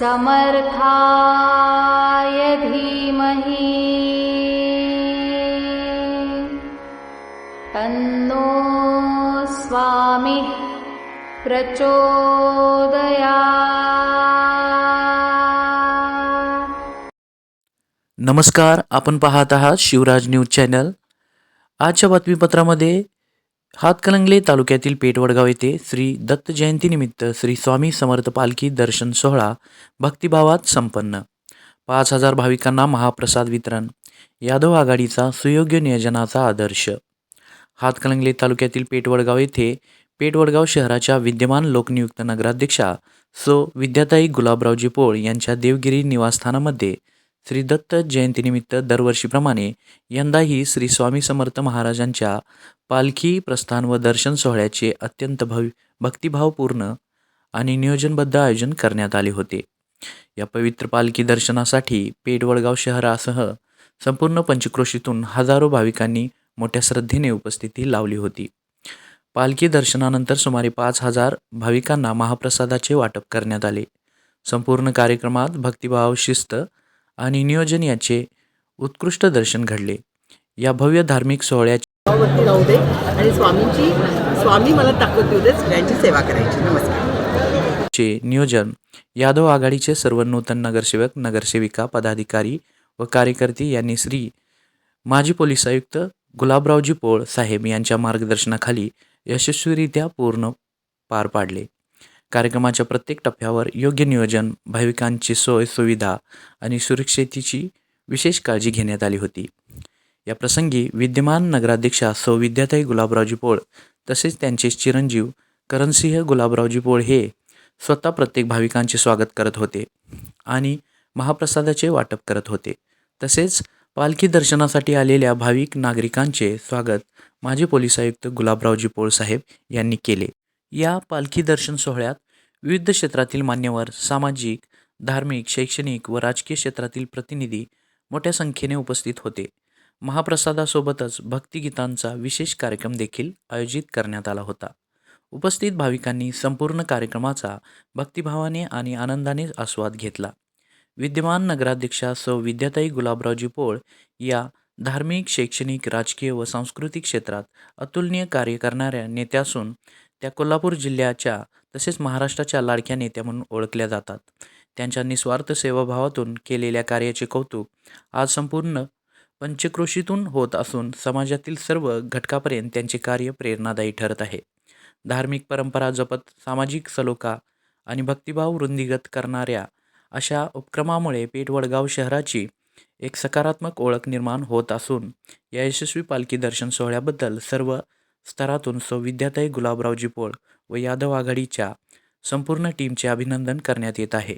समर्थाय धीमहि तन्नो स्वामी प्रचोदयात्। नमस्कार, आपण पाहत आहात शिवराज न्यूज चॅनल। आजच्या बातमीपत्रामध्ये हातकणंगले तालुक्यातील पेठवडगाव येथे श्री दत्त जयंतीनिमित्त श्री स्वामी समर्थ पालखी दर्शन सोहळा भक्तिभावात संपन्न। 5000 भाविकांना महाप्रसाद वितरण। यादव आघाडीचा सुयोग्य नियोजनाचा आदर्श। हातकणंगले तालुक्यातील पेठवडगाव येथे पेठवडगाव शहराच्या विद्यमान लोकनियुक्त नगराध्यक्षा सो विद्याताई गुलाबरावजी पोळ यांच्या देवगिरी निवासस्थानामध्ये श्री दत्त जयंतीनिमित्त दरवर्षीप्रमाणे यंदाही श्री स्वामी समर्थ महाराजांच्या पालखी प्रस्थान व दर्शन सोहळ्याचे अत्यंत भक्तिभावपूर्ण आणि नियोजनबद्ध आयोजन करण्यात आले होते। या पवित्र पालखी दर्शनासाठी पेठवडगाव शहरासह संपूर्ण पंचक्रोशीतून हजारो भाविकांनी मोठ्या श्रद्धेने उपस्थिती लावली होती। पालखी दर्शनानंतर सुमारे 5000 भाविकांना महाप्रसादाचे वाटप करण्यात आले। संपूर्ण कार्यक्रमात भक्तिभाव, शिस्त आणि नियोजन याचे उत्कृष्ट दर्शन घडले। या भव्य धार्मिक सोहळ्याचे राहू दे आणि स्वामी मला ताकद देऊ दे सगळ्यांची सेवा करायची। नमस्कार। नियोजन यादव आघाडीचे सर्व नूतन नगरसेवक, नगरसेविका, पदाधिकारी व कार्यकर्ते यांनी श्री माजी पोलीस आयुक्त गुलाबरावजी पोळ साहेब यांच्या मार्गदर्शनाखाली यशस्वीरित्या पार पाडले। कार्यक्रमाच्या प्रत्येक टप्प्यावर योग्य नियोजन, भाविकांची सोय सुविधा आणि सुरक्षेची विशेष काळजी घेण्यात आली होती। या प्रसंगी विद्यमान नगराध्यक्षा सौ विद्याताई गुलाबरावजी पोळ तसेच त्यांचे चिरंजीव करणसिंह गुलाबरावजी पोळ हे स्वतः प्रत्येक भाविकांचे स्वागत करत होते आणि महाप्रसादाचे वाटप करत होते। तसेच पालखी दर्शनासाठी आलेल्या भाविक नागरिकांचे स्वागत माजी पोलीस आयुक्त गुलाबरावजी पोळ साहेब यांनी केले। या पालखी दर्शन सोहळ्यात विविध क्षेत्रातील मान्यवर, सामाजिक, धार्मिक, शैक्षणिक व राजकीय क्षेत्रातील प्रतिनिधी मोठ्या संख्येने उपस्थित होते। महाप्रसादासोबतच भक्तिगीतांचा विशेष कार्यक्रम देखील आयोजित करण्यात आला होता। उपस्थित भाविकांनी संपूर्ण कार्यक्रमाचा भक्तिभावाने आणि आनंदाने आस्वाद घेतला। विद्यमान नगराध्यक्षा सौ विद्याताई गुलाबरावजी पोळ या धार्मिक, शैक्षणिक, राजकीय व सांस्कृतिक क्षेत्रात अतुलनीय कार्य करणाऱ्या नेत्या असून त्या कोल्हापूर जिल्ह्याच्या तसेच महाराष्ट्राच्या लाडक्या नेत्या म्हणून ओळखल्या जातात। त्यांच्या निस्वार्थ सेवाभावातून केलेल्या कार्याचे कौतुक आज संपूर्ण पंचक्रोशीतून होत असून समाजातील सर्व घटकापर्यंत त्यांचे कार्य प्रेरणादायी ठरत आहे। धार्मिक परंपरा जपत सामाजिक सलोखा आणि भक्तिभाव वृद्धिंगत करणाऱ्या अशा उपक्रमामुळे पेठवडगाव शहराची एक सकारात्मक ओळख निर्माण होत असून या यशस्वी पालखी दर्शन सोहळ्याबद्दल सर्व स्तरातून सौ विद्याताई गुलाबरावजी पोळ व यादव आघाडीच्या संपूर्ण टीमचे अभिनंदन करण्यात येत आहे।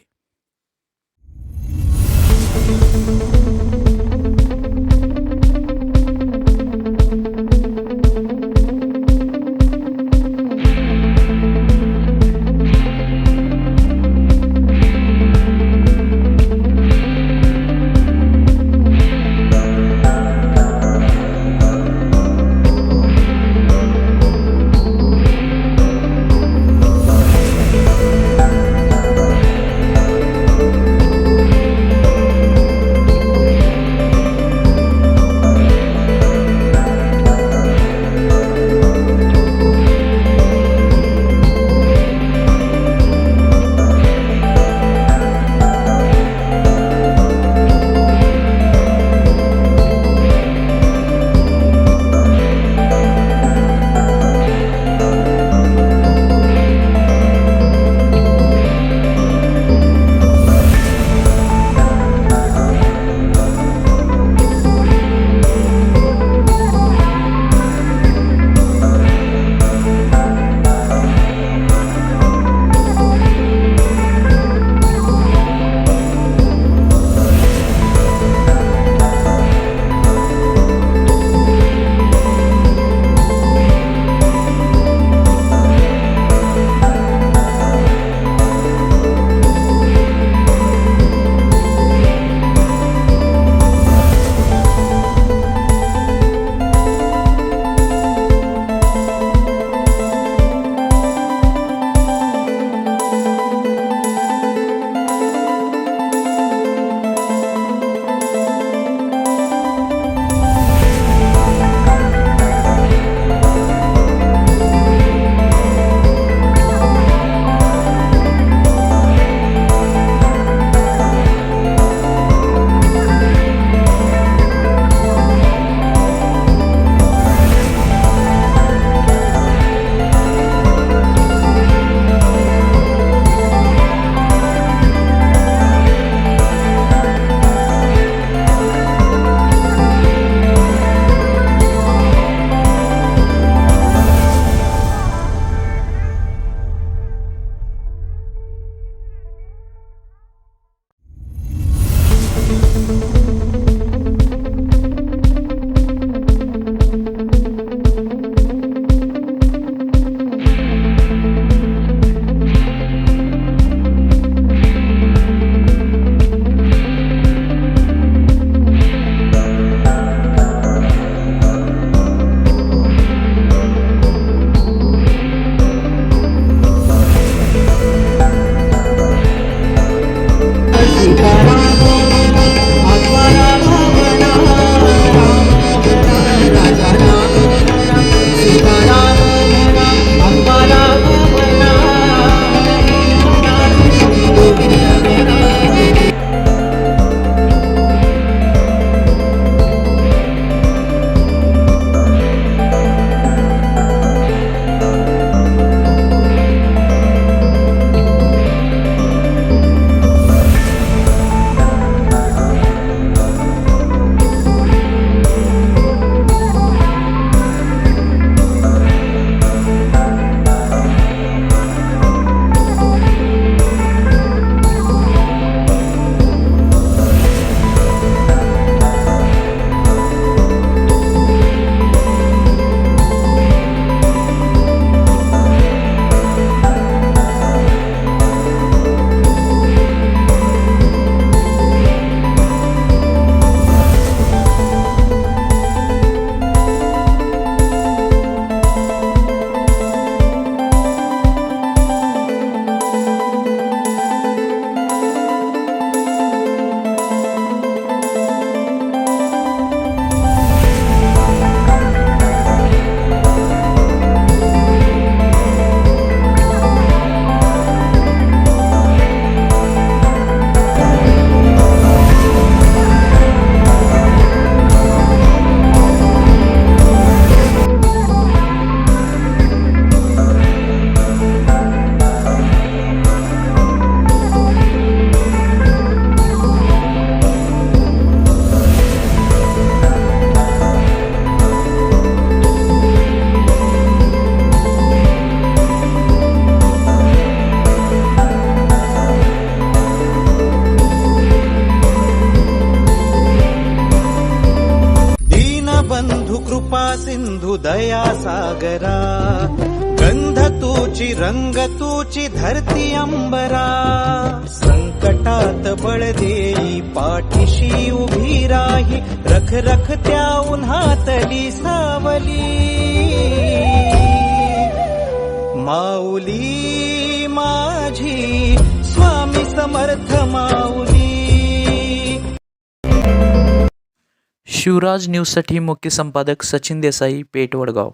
सागरा गंध तुची रंग तुची धरती अंबरा संकटात बळ देई पाठीशी उभी राही रख रख त्या उन्हातली सावली माऊली माझी स्वामी समर्थ माऊली. शिवराज न्यूजसाठी मुख्य संपादक सचिन देसाई, पेठ, वडगाव.